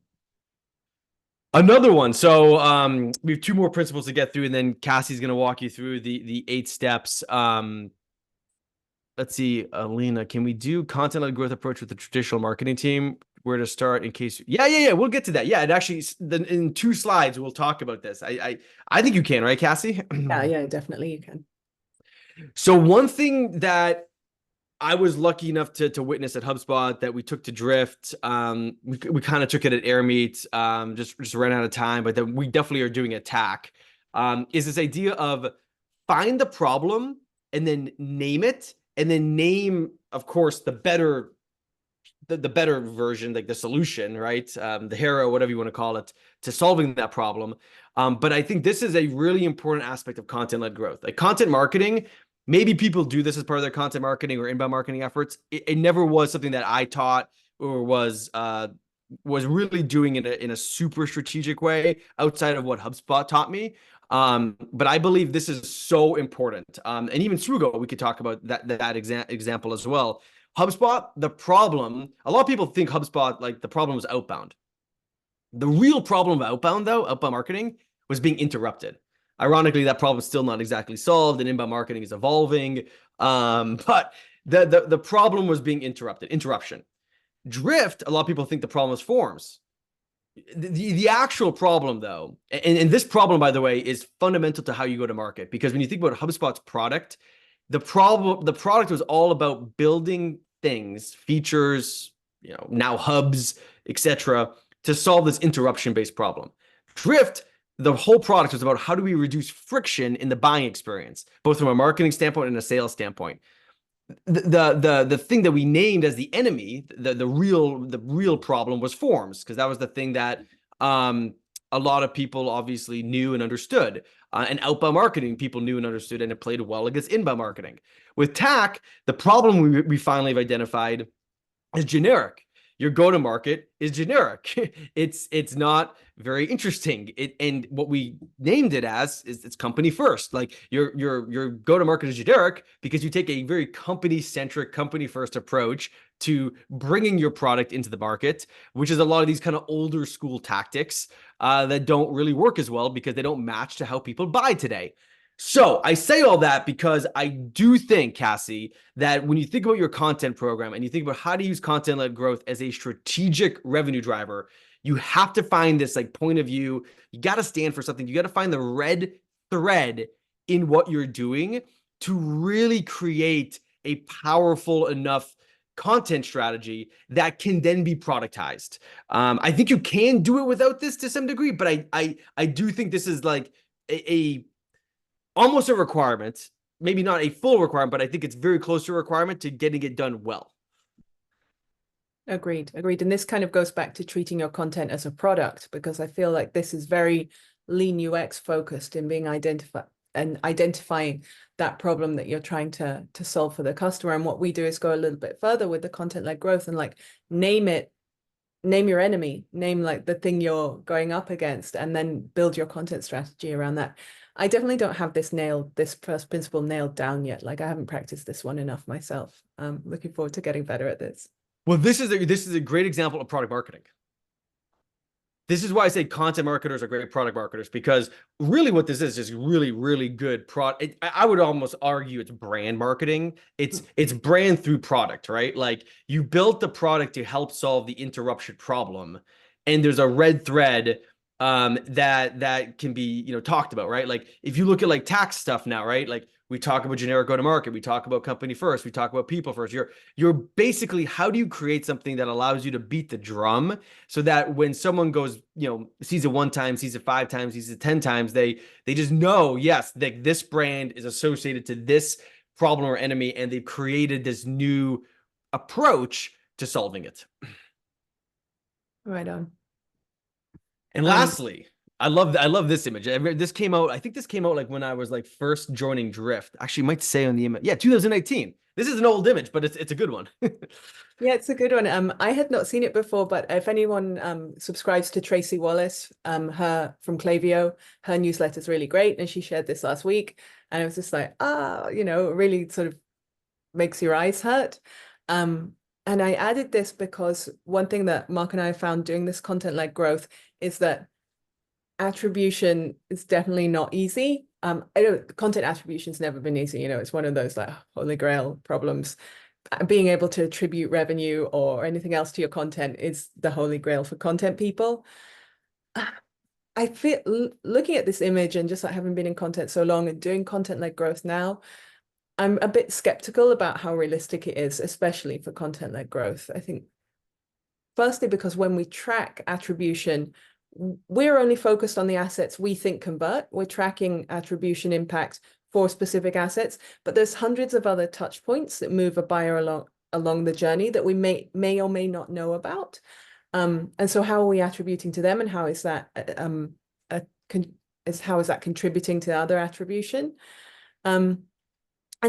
Another one. So we have two more principles to get through, and then Cassie's going to walk you through the 8 steps. Let's see, Alina, can we do content-led growth approach with the traditional marketing team? Where to start in case? Yeah. We'll get to that. Yeah, it actually, in 2 slides we'll talk about this. I think you can, right, Cassie? Yeah, definitely you can. So one thing that I was lucky enough to witness at HubSpot that we took to Drift, we kind of took it at AirMeet, just ran out of time, but then we definitely are doing at TACK, is this idea of find the problem and then name it, and then name, of course, the better the better version, like the solution, right? The hero, whatever you want to call it, to solving that problem. But I think this is a really important aspect of content-led growth. Like content marketing, maybe people do this as part of their content marketing or inbound marketing efforts. It never was something that I taught or was really doing in a super strategic way outside of what HubSpot taught me. But I believe this is so important. And even Suugo, we could talk about that example as well. HubSpot, the problem, a lot of people think HubSpot, like the problem was outbound. The real problem of outbound, though, outbound marketing, was being interrupted. Ironically, that problem is still not exactly solved, and inbound marketing is evolving. But the problem was being interruption. Drift, a lot of people think the problem is forms. The actual problem, though, and this problem, by the way, is fundamental to how you go to market. Because when you think about HubSpot's product, the product was all about building things, features, now hubs, etc., to solve this interruption-based problem. Drift, the whole product was about how do we reduce friction in the buying experience, both from a marketing standpoint and a sales standpoint. The thing that we named as the enemy, the real problem was forms, because that was the thing that a lot of people obviously knew and understood. And outbound marketing, people knew and understood, and it played well against inbound marketing. With TACK, the problem we finally have identified is generic. Your go-to-market is generic. It's not very interesting. And what we named it as is it's company first. Like your go-to-market is generic because you take a very company-centric, company-first approach to bringing your product into the market, which is a lot of these kind of older school tactics that don't really work as well because they don't match to how people buy today. So I say all that because I do think, Cassie, that when you think about your content program and you think about how to use content-led growth as a strategic revenue driver, you have to find this like point of view. You got to stand for something. You got to find the red thread in what you're doing to really create a powerful enough content strategy that can then be productized. I think you can do it without this to some degree, but I do think this is like a almost a requirement, maybe not a full requirement, but I think it's very close to a requirement to getting it done well. Agreed. And this kind of goes back to treating your content as a product, because I feel like this is very lean UX focused in being identifying that problem that you're trying to solve for the customer. And what we do is go a little bit further with the content-led growth and like name your enemy, name like the thing you're going up against, and then build your content strategy around that. I definitely don't have this first principle nailed down yet. Like I haven't practiced this one enough myself. I'm looking forward to getting better at this. Well, this is a great example of product marketing. This is why I say content marketers are great product marketers, because really what this is really, really good product. I would almost argue it's brand marketing. It's brand through product, right? Like you built the product to help solve the interruption problem, and there's a red thread that can be talked about, right? Like if you look at like tax stuff now, right? Like we talk about generic go-to-market, we talk about company first, we talk about people first. You're basically, how do you create something that allows you to beat the drum so that when someone goes, sees it one time, sees it 5 times, sees it 10 times, they just know, yes, that this brand is associated to this problem or enemy, and they've created this new approach to solving it. Right on. And lastly, I love this image. This came out, I think this came out like when I was like first joining Drift. Actually, might say on the image. Yeah, 2018. This is an old image, but it's a good one. Yeah, it's a good one. I had not seen it before, but if anyone subscribes to Tracy Wallace, her from Klaviyo, her newsletter is really great, and she shared this last week, and it was just like, it really sort of makes your eyes hurt. And I added this because one thing that Mark and I found doing this content-led growth is that attribution is definitely not easy. Content attribution's never been easy. It's one of those like holy grail problems. Being able to attribute revenue or anything else to your content is the holy grail for content people. I feel looking at this image and just like having been in content so long and doing content-led growth now, I'm a bit skeptical about how realistic it is, especially for content-led growth. I think firstly, because when we track attribution, we're only focused on the assets we think convert. We're tracking attribution impact for specific assets, but there's hundreds of other touch points that move a buyer along the journey that we may or may not know about. And so how are we attributing to them, and how is that how is that contributing to other attribution? And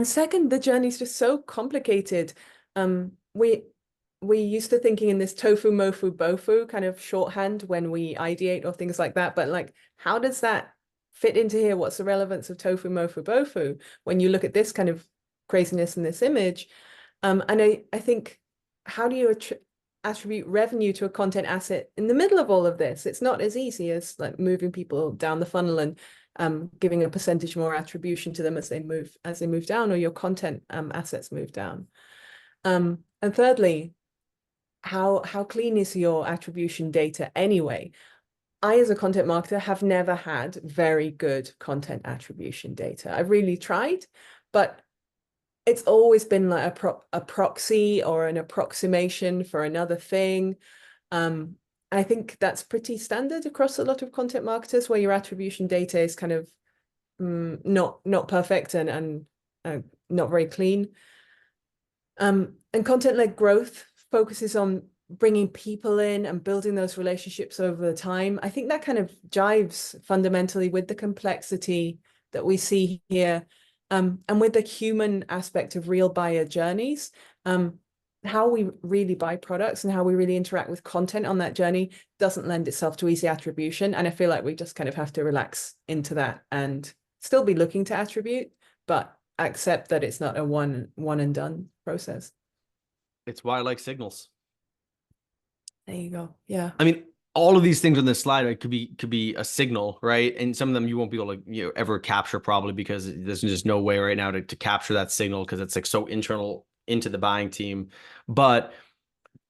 second, the journey is just so complicated. We used to thinking in this tofu, mofu, bofu kind of shorthand when we ideate or things like that. But like, how does that fit into here? What's the relevance of tofu, mofu, bofu when you look at this kind of craziness in this image? And I think, how do you attribute revenue to a content asset in the middle of all of this? It's not as easy as like moving people down the funnel and giving a percentage more attribution to them as they move down, or your content assets move down. And thirdly, how clean is your attribution data anyway? I, as a content marketer, have never had very good content attribution data. I've really tried, but it's always been like a proxy or an approximation for another thing. I think that's pretty standard across a lot of content marketers, where your attribution data is kind of not perfect and not very clean. And content-led growth focuses on bringing people in and building those relationships over time. I think that kind of jives fundamentally with the complexity that we see here, and with the human aspect of real buyer journeys. How we really buy products and how we really interact with content on that journey doesn't lend itself to easy attribution. And I feel like we just kind of have to relax into that and still be looking to attribute, but accept that it's not a one and done process. It's why I like signals. There you go. Yeah. I mean, all of these things on this slide, right, could be a signal, right? And some of them you won't be able to ever capture, probably because there's just no way right now to capture that signal, because it's like so internal into the buying team. But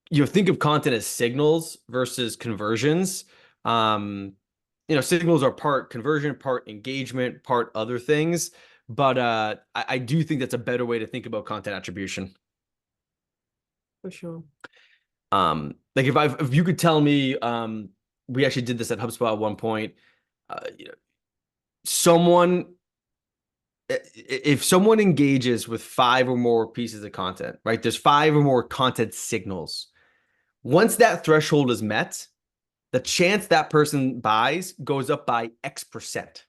think of content as signals versus conversions. Signals are part conversion, part engagement, part other things. But I do think that's a better way to think about content attribution. For sure. Like if you could tell me, we actually did this at HubSpot at one point. If someone engages with 5 or more pieces of content, right? There's 5 or more content signals. Once that threshold is met, the chance that person buys goes up by X%.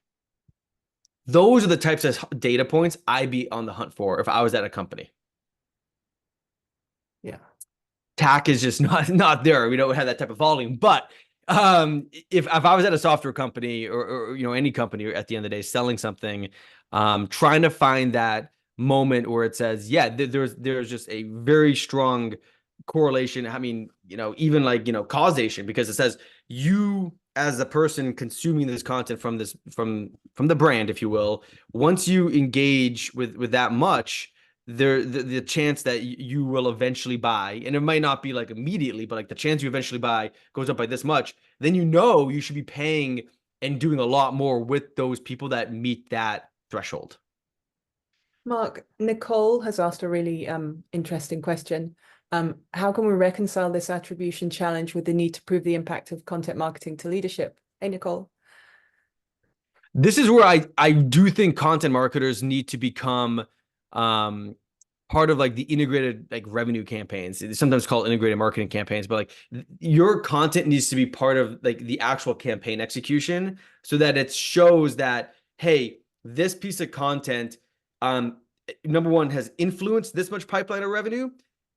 Those are the types of data points I'd be on the hunt for if I was at a company. Yeah. TACK is just not there. We don't have that type of volume. But if I was at a software company or any company at the end of the day selling something, trying to find that moment where it says, yeah, there's just a very strong correlation. I mean, even like causation, because it says you as a person consuming this content from the brand, if you will, once you engage with that much, the chance that you will eventually buy, and it might not be like immediately, but like the chance you eventually buy goes up by this much, then you should be paying and doing a lot more with those people that meet that threshold. Mark, Nicole has asked a really interesting question. How can we reconcile this attribution challenge with the need to prove the impact of content marketing to leadership? Hey, Nicole. This is where I do think content marketers need to become part of like the integrated like revenue campaigns. It's sometimes called integrated marketing campaigns, but like your content needs to be part of like the actual campaign execution, so that it shows that, hey, this piece of content, number one, has influenced this much pipeline of revenue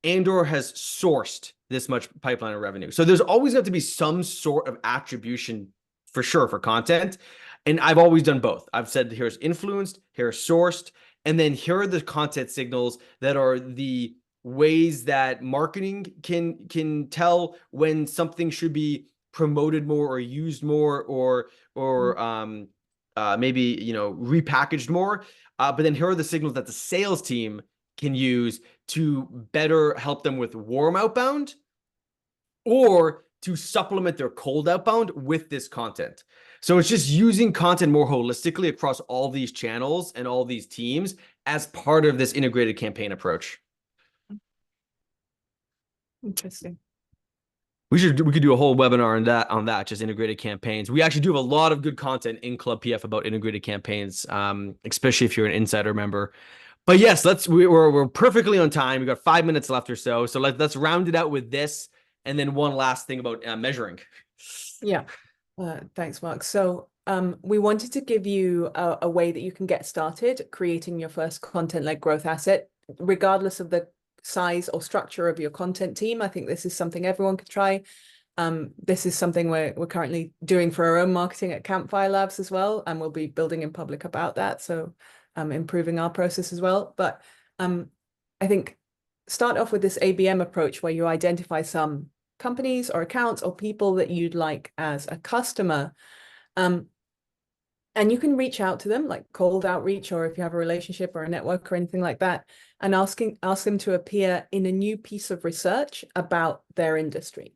and or has sourced this much pipeline of revenue. So there's always got to be some sort of attribution for sure for content. And I've always done both. I've said, here's influenced, here's sourced, and then here are the content signals that are the ways that marketing can tell when something should be promoted more or used more or maybe repackaged more. But then here are the signals that the sales team can use to better help them with warm outbound or to supplement their cold outbound with this content. So it's just using content more holistically across all these channels and all these teams as part of this integrated campaign approach. Interesting. We could do a whole webinar on that, just integrated campaigns. We actually do have a lot of good content in Club PF about integrated campaigns, especially if you're an insider member. But yes, we're perfectly on time. We got 5 minutes left or so. So let's round it out with this, and then one last thing about measuring. Yeah. Thanks, Mark. So we wanted to give you a way that you can get started creating your first content-led growth asset, regardless of the size or structure of your content team. I think this is something everyone could try. This is something we're currently doing for our own marketing at Campfire Labs as well, and we'll be building in public about that. So improving our process as well. But I think start off with this ABM approach where you identify some companies or accounts or people that you'd like as a customer. And you can reach out to them like cold outreach, or if you have a relationship or a network or anything like that, and ask them to appear in a new piece of research about their industry.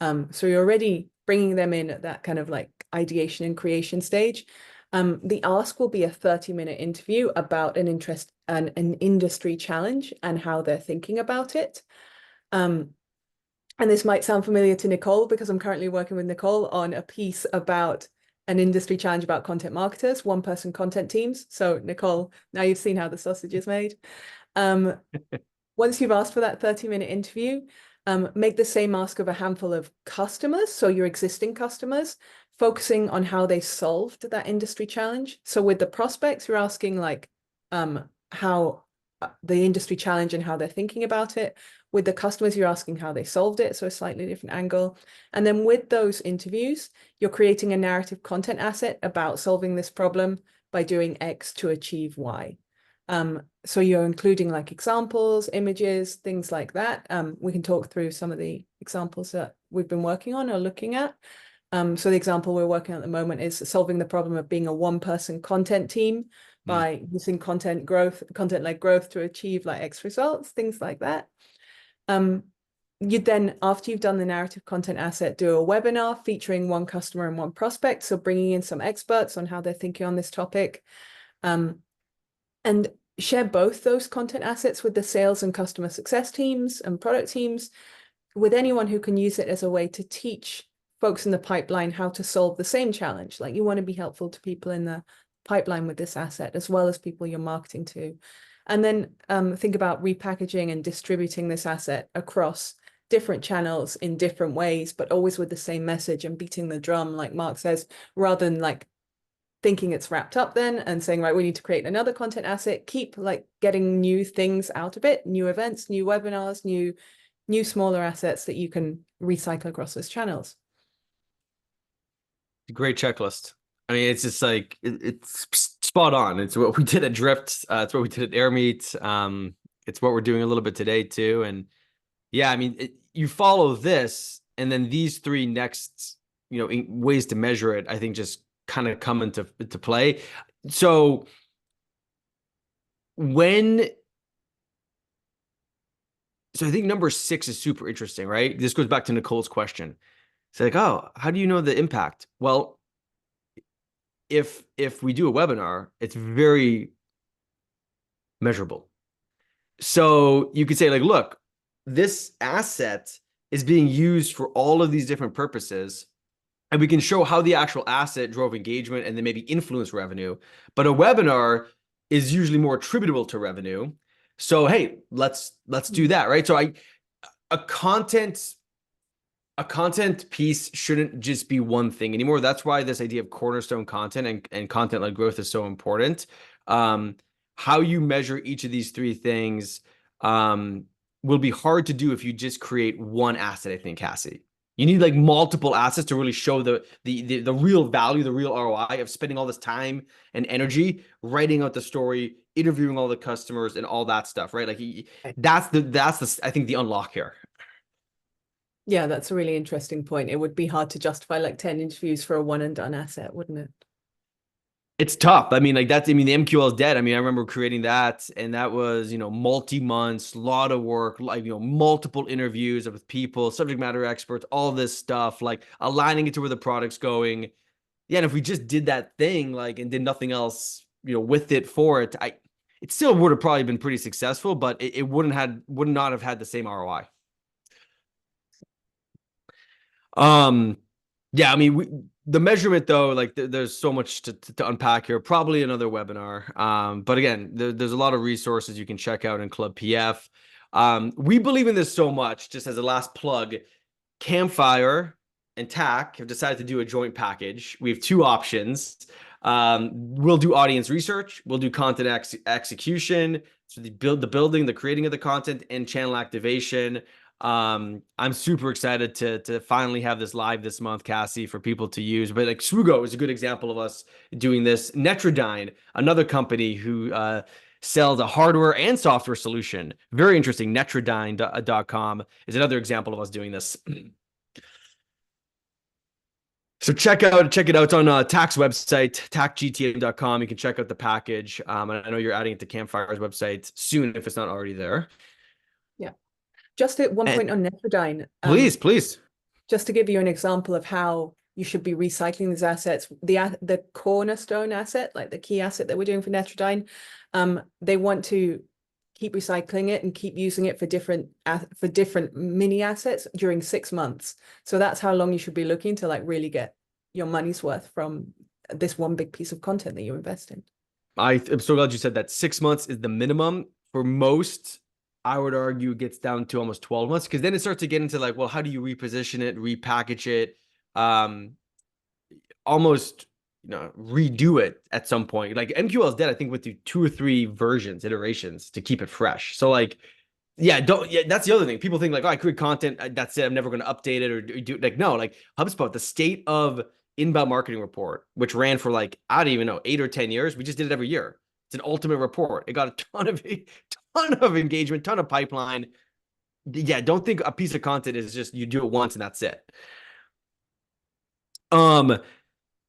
So you're already bringing them in at that kind of like ideation and creation stage. The ask will be a 30-minute interview about an industry challenge and how they're thinking about it. And this might sound familiar to Nicole because I'm currently working with Nicole on a piece about an industry challenge about content marketers, one-person content teams. So Nicole, now you've seen how the sausage is made. Once you've asked for that 30-minute interview, make the same ask of a handful of customers, so your existing customers, focusing on how they solved that industry challenge. So with the prospects, you're asking like how the industry challenge and how they're thinking about it. With the customers, you're asking how they solved it, so a slightly different angle. And then with those interviews, you're creating a narrative content asset about solving this problem by doing X to achieve Y. So you're including like examples, images, things like that. We can talk through some of the examples that we've been working on or looking at. So the example we're working on at the moment is solving the problem of being a one-person content team by using content-led growth to achieve like X results, things like that. You'd then, after you've done the narrative content asset, do a webinar featuring one customer and one prospect. So bringing in some experts on how they're thinking on this topic. And share both those content assets with the sales and customer success teams and product teams, with anyone who can use it as a way to teach folks in the pipeline how to solve the same challenge. Like you want to be helpful to people in the pipeline with this asset, as well as people you're marketing to. And then think about repackaging and distributing this asset across different channels in different ways, but always with the same message and beating the drum, like Mark says, rather than like thinking it's wrapped up then and saying, right, we need to create another content asset, keep like getting new things out of it, new events, new webinars, new smaller assets that you can recycle across those channels. Great checklist. I mean, it's just like it's spot on. It's what we did at Drift. It's what we did at Air Meet. It's what we're doing a little bit today too. And yeah, I mean, you follow this, and then these three next, ways to measure it, I think just kind of come into play. So I think number 6 is super interesting, right? This goes back to Nicole's question. It's like, oh, how do you know the impact? Well, if we do a webinar, it's very measurable. So you could say like, look, this asset is being used for all of these different purposes, and we can show how the actual asset drove engagement and then maybe influence revenue. But a webinar is usually more attributable to revenue. So hey, let's do that, right? So a content piece shouldn't just be one thing anymore. That's why this idea of cornerstone content and content-led growth is so important. How you measure each of these three things will be hard to do if you just create one asset, I think, Cassie. You need like multiple assets to really show the real value, the real ROI of spending all this time and energy writing out the story, interviewing all the customers, and all that stuff, right? Like that's the I think the unlock here. Yeah, that's a really interesting point. It would be hard to justify like 10 interviews for a one and done asset, wouldn't it? It's tough. I mean, like the MQL is dead. I mean, I remember creating that, and that was, multi-months, a lot of work, like, multiple interviews with people, subject matter experts, all this stuff, like aligning it to where the product's going. Yeah. And if we just did that thing, like, and did nothing else, with it for it, it still would have probably been pretty successful, but it would not have had the same ROI. Yeah, I mean, the measurement though, like there's so much to unpack here. Probably another webinar. But again, there's a lot of resources you can check out in Club PF. We believe in this so much. Just as a last plug, Campfire and TACK have decided to do a joint package. We have two options. We'll do audience research. We'll do content execution. So the building, the creating of the content, and channel activation. I'm super excited to finally have this live this month, Cassie, for people to use. But like Suugo is a good example of us doing this. Netrodyne, another company who sells a hardware and software solution. Very interesting. Netrodyne.com is another example of us doing this. So check it out. It's on TACK's website, tackgtm.com. You can check out the package. And I know you're adding it to Campfire's website soon if it's not already there. Yeah. Just at one point on Netrodyne, please. just to give you an example of how you should be recycling these assets, the cornerstone asset, like the key asset that we're doing for Netrodyne, they want to keep recycling it and keep using it for different mini assets during 6 months. So that's how long you should be looking to like really get your money's worth from this one big piece of content that you invest in. I'm so glad you said that. 6 months is the minimum. For most, I would argue it gets down to almost 12 months, because then it starts to get into like, well, how do you reposition it, repackage it, almost redo it at some point. Like MQL is dead, I think, went through 2 or 3 iterations to keep it fresh. So like, yeah, that's the other thing. People think like, oh, I create content, that's it, I'm never going to update it or do like, no, like HubSpot, the state of inbound marketing report, which ran for like, I don't even know, 8 or 10 years. We just did it every year. It's an ultimate report. It got a ton of engagement, ton of pipeline. Yeah, don't think a piece of content is just you do it once and that's it. Club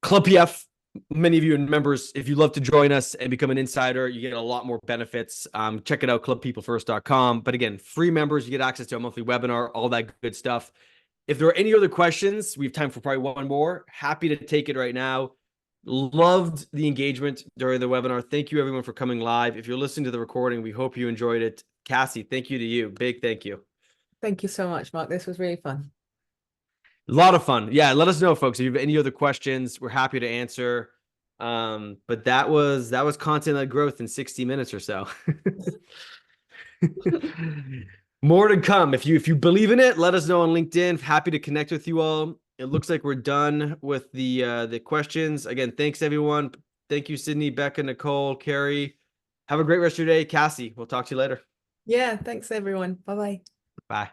PF, many of you members, if you'd love to join us and become an insider, you get a lot more benefits. Check it out, clubpeoplefirst.com. But again, free members, you get access to a monthly webinar, all that good stuff. If there are any other questions, we have time for probably one more. Happy to take it right now. Loved the engagement during the webinar. Thank you, everyone, for coming live. If you're listening to the recording, we hope you enjoyed it. Cassie, thank you to you. Big thank you. Thank you so much, Mark. This was really fun. A lot of fun. Yeah, let us know, folks, if you have any other questions. We're happy to answer. But that was content-led growth in 60 minutes or so. More to come. If you believe in it, let us know on LinkedIn. Happy to connect with you all. It looks like we're done with the questions. Again, thanks everyone. Thank you, Sydney, Becca, Nicole, Carrie. Have a great rest of your day. Cassie, we'll talk to you later. Yeah, thanks everyone. Bye-bye. Bye.